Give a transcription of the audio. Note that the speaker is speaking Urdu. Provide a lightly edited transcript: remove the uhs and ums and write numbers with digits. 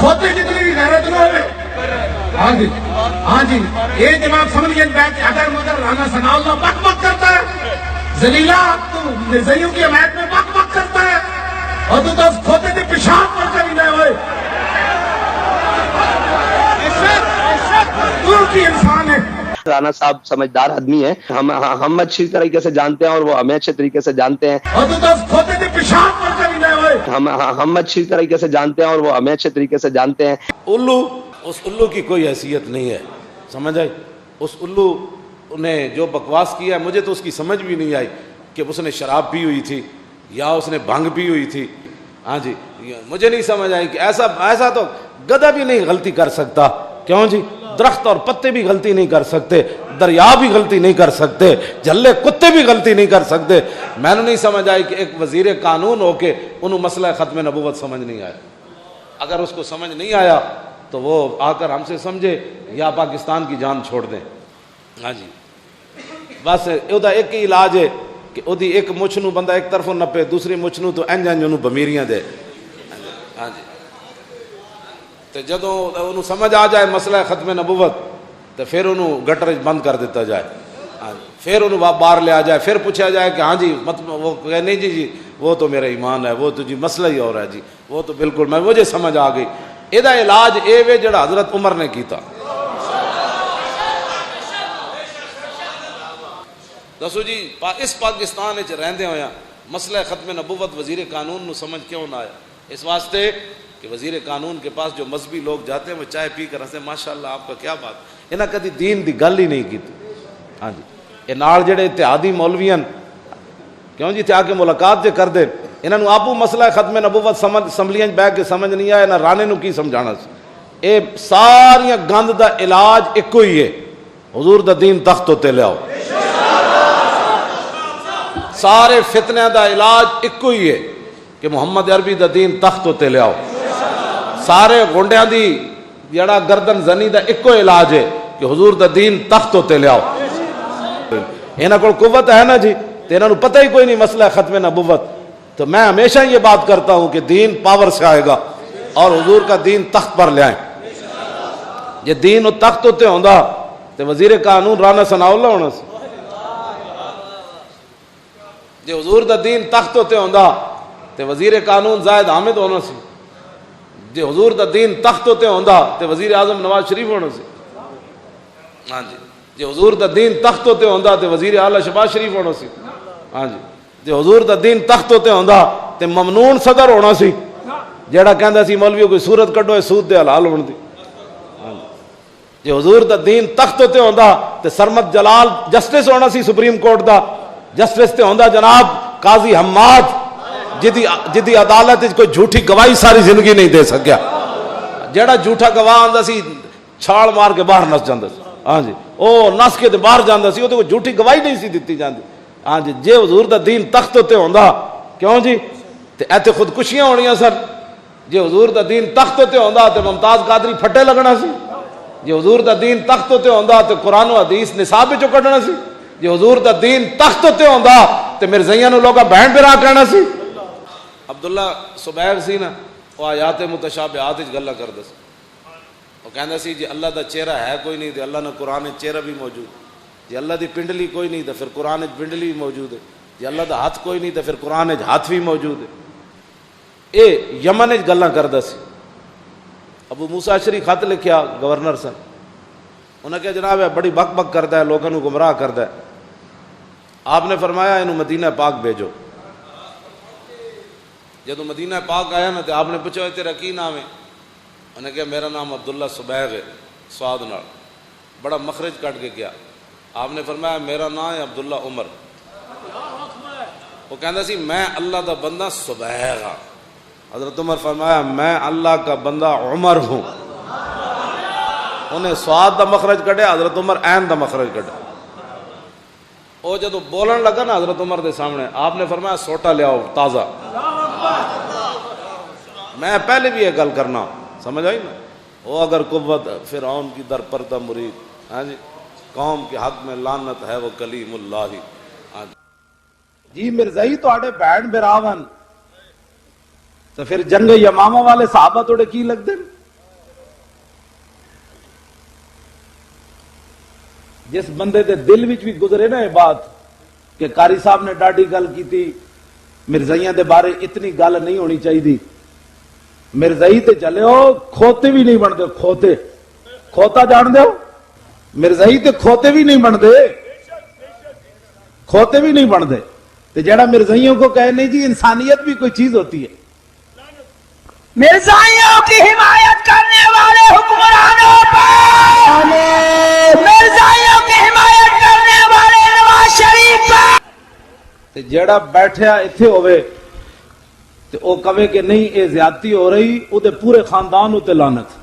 کھوتے جتنی غیرت نہ ہوئے. ہاں جی ہاں جی یہ جناب سمجھ گئے بیٹھ اگر مگر رانا ثناء اللہ بک بک کرتا ہے ذلیلہ تو مرزائیوں کی حمایت میں بک بک کرتا ہے اور تو کھوتے سے پیشاب پر کبھی نہ ہوئے. تو کی انسان ہے. رانا صاحب سمجھدار آدمی ہیں, ہم اچھی طریقے سے جانتے ہیں اور وہ ہمیں اچھے طریقے سے جانتے ہیں. اور تو کھوتے سے پیشاب پر کبھی نہ ہوئے. ہم اچھی طریقے سے جانتے ہیں اور وہ ہمیں اچھے طریقے سے جانتے ہیں. الو, اس الو کی کوئی حیثیت نہیں ہے, سمجھ آئی. اس الو نے جو بکواس کیا ہے مجھے تو اس کی سمجھ بھی نہیں آئی کہ اس نے شراب پی ہوئی تھی یا اس نے بھنگ پی ہوئی تھی. ہاں جی مجھے نہیں سمجھ آئی کہ ایسا تو گدھا بھی نہیں غلطی کر سکتا. کیوں جی, درخت اور پتے بھی غلطی نہیں کر سکتے, دریا بھی غلطی نہیں کر سکتے, جھلے کتے بھی غلطی نہیں کر سکتے. میں نے نہیں سمجھ آئی کہ ایک وزیر قانون ہو کے انہوں مسئلہ ختم نبوت سمجھ نہیں آیا. اگر اس کو سمجھ نہیں آیا تو وہ آ کر ہم سے سمجھے یا پاکستان کی جان چھوڑ دیں. ہاں جی بس یہ ایک ہی علاج ہے کہ وہ ایک مچھ نو بندہ ایک طرفوں نپے, دوسری مچھ نو تو انج انہوں بمیریاں دے. ہاں جی تو جدوں انہوں سمجھ آ جائے مسئلہ ختم نبوت تو پھر انہوں گٹر بند کر دیتا جائے. ہاں جی پھر انہوں باہر لیا جائے, پھر پوچھا جائے کہ ہاں جی مطلب وہ کہ نہیں جی وہ تو میرا ایمان ہے, وہ تو جی مسئلہ ہی اور ہے جی, وہ تو بالکل مجھے سمجھ آ گئی. یہ علاج اے وے جڑا حضرت عمر نے کیتا. دسو جی اس پاکستان رہندے ہویا مسئلہ ختم نبوت وزیر قانون نو سمجھ کیوں نہ آیا؟ اس واسطے کہ وزیر قانون کے پاس جو مذہبی لوگ جاتے ہیں وہ چائے پی کر ہنستے ماشاءاللہ آپ کا کیا بات, انہاں کدی دین دی گل ہی نہیں کی. ہاں جی یہ نال جڑے اتحادی مولویاں کیوں جی تے آ کے ملاقات جے کر دے, انہاں نو آپو مسئلہ ختم نبوت اسمبلیاں بیٹھ کے سمجھ نہیں آیا, نہ رانے نو کی سمجھانا سی. اے ساریاں گند دا علاج ایکو ہی ہے, حضور دا دین تخت تے لیاؤ. سارے فتنہ دا علاج ایکو ہی ہے کہ محمد عربی دا دین تخت تے لیاؤ. سارے گنڈیاں دی جڑا گردن زنی دا ایکو علاج ہے کہ حضور دا دین تخت تے لیاؤ. انہاں کول قوت ہے نا جی, تے انہاں نو پتہ ہی کوئی نہیں مسئلہ ختم نبوت. تو میں ہمیشہ یہ بات کرتا ہوں کہ دین پاور سے آئے گا اور حضور کا دین تخت پر لے آئیں. یہ دین و تخت ہوتے ہوندا تے وزیر قانون رانا ثناء اللہ ہونا سی. جے حضور دا دین تخت ہوتے ہوندا تے وزیر قانون زاہد حامد ہونا سی. جے حضور دا دین تخت ہوتے ہوندا تے وزیر اعظم نواز شریف ہونا سی. ہاں جی جے حضور دا دین تخت ہوتے ہوندا تے وزیر اعلیٰ شہباز شریف ہونا سی. ہاں جی جے حضور دا دین تخت ہوتے ہوندا تے ممنون صدر ہونا سی جیڑا کہندا سی مولویوں کوئی صورت کڈو اے سود دے حلال ہون دی. جے حضور دا دین تخت ہوتے ہوندا تے سرمد جلال جسٹس ہونا سی سپریم کورٹ دا. جسٹس تے ہوندا جناب قاضی حماد جدی عدالت کوئی جھوٹی گواہی ساری زندگی نہیں دے سکیا. جیڑا جھوٹا گواہ آندا سی چھال مار کے باہر نس جاندا سی. ہاں جی او نس کے تے باہر جاندا سی, او تے کوئی جھوٹی گواہی نہیں سی دتی جاندی. ہاں جی جے حضور دا دین تخت ہوتے ہوندا کیوں جی تے ایتھے خودکشیاں ہونیاں سن. جے حضور دا دین تخت ہوتے ہوندا تے ممتاز قادری پھٹے لگنا سی. جے حضور دا دین تخت ہوتے ہوندا تے قرآن و حدیث نصاب وچوں کڈنا سی. جے حضور دا دین تخت ہوتے ہوندا تے مرزائیاں نو لوگاں بہن برا کہنا سی. عبداللہ صبیغ سی نا, وہ آیات متشابہات وچ گلاں کردا سی. وہ کہندا سی جی اللہ دا چہرہ ہے کوئی نہیں تے اللہ نے قرآن وچ چہرہ بھی موجود. جی اللہ دی پنڈلی کوئی نہیں تو پھر قرآن وچ پنڈلی بھی موجود ہے. جی اللہ دا ہاتھ کوئی نہیں تو پھر قرآن وچ ہاتھ بھی موجود ہے. اے یمن وچ گلاں کردا سی. ابو موسیٰ اشعری خط لکھیا گورنر سن. انہاں کہا جناب ہے بڑی بک بک کردا ہے, لوگوں کو گمراہ کردا ہے. آپ نے فرمایا انہوں مدینہ پاک بھیجو. جدو مدینہ پاک آیا نا تو آپ نے پوچھا تیرا کی نام ہے؟ انہوں نے کہا میرا نام عبداللہ صبیغ ہے, سواد نال بڑا مخرج کٹ کے کیا. آپ نے فرمایا میرا نام ہے عبداللہ عمر. وہ کہندا سی میں اللہ دا بندہ صبیغ ہاں. حضرت عمر فرمایا میں اللہ کا بندہ عمر ہوں. انہیں سواد دا مخرج کٹیا, حضرت عمر عین دا مخرج کٹیا. وہ جدو بولن لگا نا حضرت عمر دے سامنے, آپ نے فرمایا سوٹا لے آؤ تازہ. میں پہلے بھی یہ گل کرنا, سمجھ آئی نا. وہ اگر قوت فرعون کی در پردہ مرید. ہاں جی قوم کے حق میں لعنت ہے وہ کلیم اللہ. جی مرزائی تو آڑے بہن براون تو پھر جنگ یمامہ والے صحابہ توڑے کی لگ دیں. جس بندے دے دل وچ بھی گزرے نا یہ بات کہ قاری صاحب نے ڈاڈی گل کی تھی مرزائیاں دے بارے اتنی گل نہیں ہونی چاہیے، مرزائی تے چلے ہو کھوتے بھی نہیں بنتے، کھوتے کھوتا جان دے ہو، مرزائی تے کھوتے بھی نہیں بنتے، کھوتے بھی نہیں بنتے، تے جڑا مرزائیوں کو کہے نہیں جی انسانیت بھی کوئی چیز ہوتی ہے۔ مرزائیوں کی حمایت کرنے والے حکمرانوں پر، مرزائیوں کی حمایت کرنے والے نواز شریف پر، تے جڑا بیٹھیا ایتھے ہوئے تے او کہے کہ نہیں اے زیادتی ہو رہی، او دے پورے خاندان اُتے لعنت۔